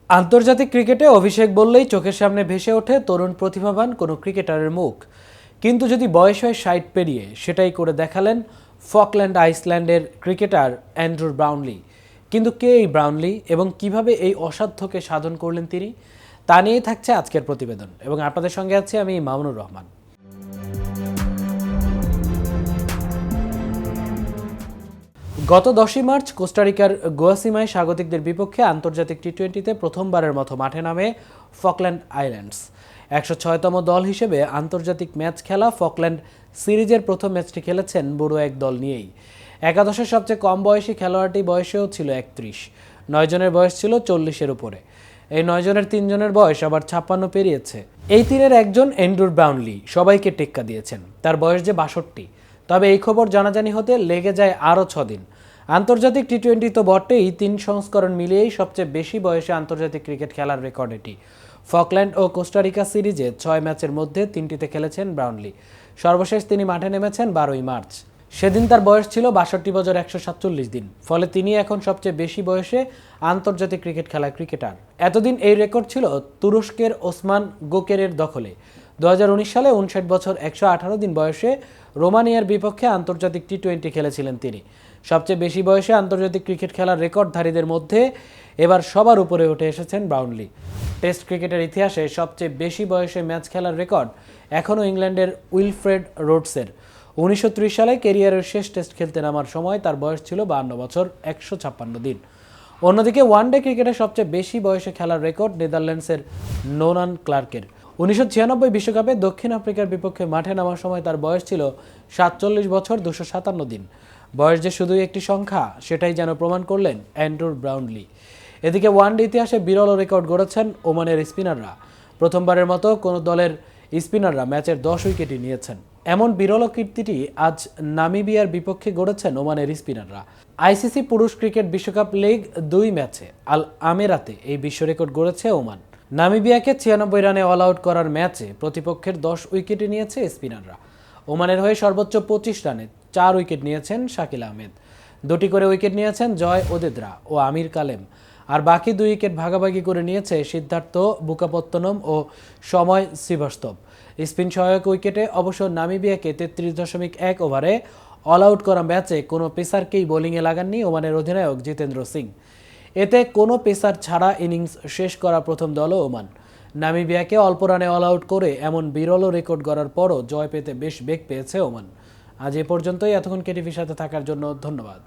আন্তর্জাতিক ক্রিকেটে অভিষেক বললেই চোখের সামনে ভেসে ওঠে তরুণ প্রতিভাবান কোনো ক্রিকেটারের মুখ। কিন্তু যদি বয়স হয় ৬০ পেরিয়ে, সেটাই করে দেখালেন ফকল্যান্ড আইসল্যান্ডের ক্রিকেটার অ্যান্ড্রু ব্রাউনলি। কিন্তু কে এই ব্রাউনলি এবং কিভাবে এই অসাধ্যকে সাধন করলেন তিনি, তা নিয়েই থাকছে আজকের প্রতিবেদন, এবং আপনাদের সঙ্গে আছি আমি মামুনুর রহমান। গত ১০ই মার্চ কোস্টারিকার গুয়াসিমায় স্বাগতিকদের বিপক্ষে আন্তর্জাতিক টি-20তে প্রথমবারের মতো মাঠে নামে ফকল্যান্ড আইল্যান্ডস। ১০৬তম দল হিসেবে আন্তর্জাতিক ম্যাচ খেলা ফকল্যান্ড সিরিজের প্রথম ম্যাচটি খেলেছেন বুড়ো এক দল নিয়েই। একাদশের সবচেয়ে কম বয়সী খেলোয়াড়টি বয়সেও ছিল ৩১। ৯ জনের বয়স ছিল ৪০-এর উপরে। এই ৯ জনের ৩ জনের বয়স আবার ৫৬ পেরিয়েছে। এই তিনের একজন অ্যান্ড্রু ব্রাউনলি সবাইকে টেক্কা দিয়েছেন। তার বয়স যে ৬২। তবে এই খবর জানাজানি হতে লেগে যায় আরও ৬ দিন। আন্তর্জাতিক টি-20 তো বটেই, ৩ সংস্করণ মিলিয়েই সবচেয়ে বেশি বয়সে আন্তর্জাতিক ক্রিকেট খেলার রেকর্ড এটি। ফকল্যান্ড ও কোস্টারিকা সিরিজে ৬ ম্যাচের মধ্যে ৩টিতে খেলেছেন ব্রাউনলি। সর্বশেষ তিনি মাঠে নেমেছেন ১২ই মার্চ। সেদিন তার বয়স ছিল ৬২ বছর ১৪৭ দিন। ফলে তিনি এখন সবচেয়ে বেশি বয়সে আন্তর্জাতিক ক্রিকেট খেলা ক্রিকেটার। এতদিন এই রেকর্ড ছিল তুরস্কের ওসমান গোকেরের দখলে। ২০১৯ সালে ৫৯ বছর ১১৮ দিন বয়সে রোমানিয়ার বিপক্ষে আন্তর্জাতিক টি-20 খেলেছিলেন তিনি। সবচেয়ে বেশি বয়সে আন্তর্জাতিক ক্রিকেট খেলার রেকর্ডধারীদের মধ্যে এবার সবার উপরে উঠে এসেছেন ব্রাউনলি। টেস্ট ক্রিকেটের ইতিহাসে সবচেয়ে বেশি বয়সে ম্যাচ খেলার রেকর্ড এখনও ইংল্যান্ডের উইলফ্রেড রোডসের। ১৯৩০ সালে ক্যারিয়ারের শেষ টেস্ট খেলতে নামার সময় তার বয়স ছিল ৫২ বছর ১৫৬ দিন। অন্যদিকে ওয়ানডে ক্রিকেটে সবচেয়ে বেশি বয়সে খেলার রেকর্ড নেদারল্যান্ডসের নোনান ক্লার্কের। ১৯৯৬ বিশ্বকাপে দক্ষিণ আফ্রিকার বিপক্ষে মাঠে নামার সময় তার বয়স ছিল ৪৭ বছর ২৫৭ দিন। বয়স যে শুধুই একটি সংখ্যা, সেটাই যেন প্রমাণ করলেন অ্যান্ড্রু ব্রাউনলি। এদিকে ওয়ানডে ইতিহাসে বিরল রেকর্ড গড়েছেন ওমানের স্পিনাররা। প্রথমবারের মতো কোনো দলের স্পিনাররা ম্যাচের ১০ উইকেটই নিয়েছেন। এমন বিরল কীর্তিটি আজ নামিবিয়ার বিপক্ষে গড়েছেন ওমানের স্পিনাররা। আইসিসি পুরুষ ক্রিকেট বিশ্বকাপ লিগ ২ ম্যাচে আল আমেরাতে এই বিশ্ব রেকর্ড গড়েছে ওমান। নামিবিয়াকে ৯৬ রানে অল আউট করার ম্যাচে প্রতিপক্ষের ১০ উইকেটে নিয়েছে স্পিনাররা। ওমানের হয়ে সর্বোচ্চ ২৫ রানে ৪ উইকেট নিয়েছেন শাকিল আহমেদ। ২টি করে উইকেট নিয়েছেন জয় ওদেদ্রা ও আমির কালেম। আর বাকি ২ উইকেট ভাগাভাগি করে নিয়েছে সিদ্ধার্থ বুকাপত্তনম ও সময় শ্রীবাস্তব। স্পিন সহায়ক উইকেটে অবশ্য নামিবিয়াকে ৩৩.১ ওভারে অল আউট করা ম্যাচে কোনো পেসারকেই বোলিংয়ে লাগাননি ওমানের অধিনায়ক জিতেন্দ্র সিং। এতে কোনো পেসার ছাড়া ইনিংস শেষ করা প্রথম দলও ওমান। নামিবিয়াকে অল্প রানে অল আউট করে এমন বিরল রেকর্ড গড়ার পরও জয় পেতে বেশ বেগ পেয়েছে ওমান। আজ এ পর্যন্তই। এতক্ষণ কেটিভির সাথে থাকার জন্য ধন্যবাদ।